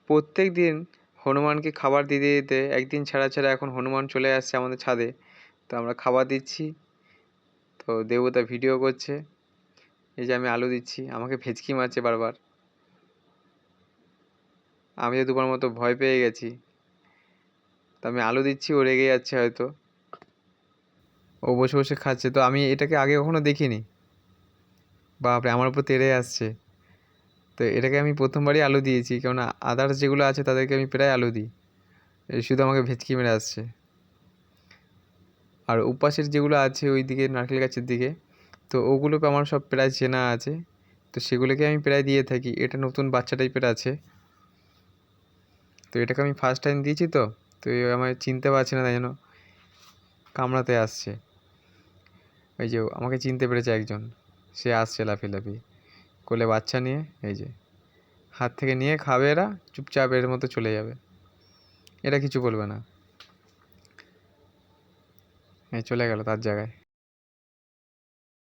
প্রত্যেক দিন হনুমানকে খাবার দিতে দিতে একদিন ছাড়া ছাড়া এখন হনুমান চলে আসছে আমাদের ছাদে। তো আমরা খাবার দিচ্ছি, তো দেবতা ভিডিও করছে। এই যে আমি আলু দিচ্ছি, আমাকে ভেচকি মারছে বারবার। আমি তো দুবার মতো ভয় পেয়ে গেছি। তো আমি আলু দিচ্ছি, ও রেগে যাচ্ছে হয়তো। ও বসে বসে খাচ্ছে, তো আমি এটাকে আগে কখনো দেখিনি। বাপরে, আমার উপর তেড়ে আসছে। তো এটাকে আমি প্রথমবারই আলু দিয়েছি, কেননা আদার্স যেগুলো আছে তাদেরকে আমি প্রায় আলু দিই। এই শুধু আমাকে ভেচকি মেরে আসছে। আর উপাসের যেগুলো আছে ওই দিকে নারকেল গাছের দিকে, তো ওগুলোকে আমার সব প্রায় চেনা আছে, তো সেগুলোকে আমি প্রায় দিয়ে থাকি। এটা নতুন বাচ্চা টাইপের আছে, তো এটাকে আমি ফার্স্ট টাইম দিয়েছি। তো এ আমায় চিনতে পারছে না, তাই জন্য কামড়াতে আসছে। এই যে আমাকে চিনতে পেরেছে একজন, সে আসছে লাফিয়ে লাফিয়ে কোলে বাচ্চা নিয়ে। এই যে হাত থেকে নিয়ে খাবে, এরা চুপচাপ এর মতো চলে যাবে, এরা কিছু বলবে না। চলে গেল তার জায়গায়।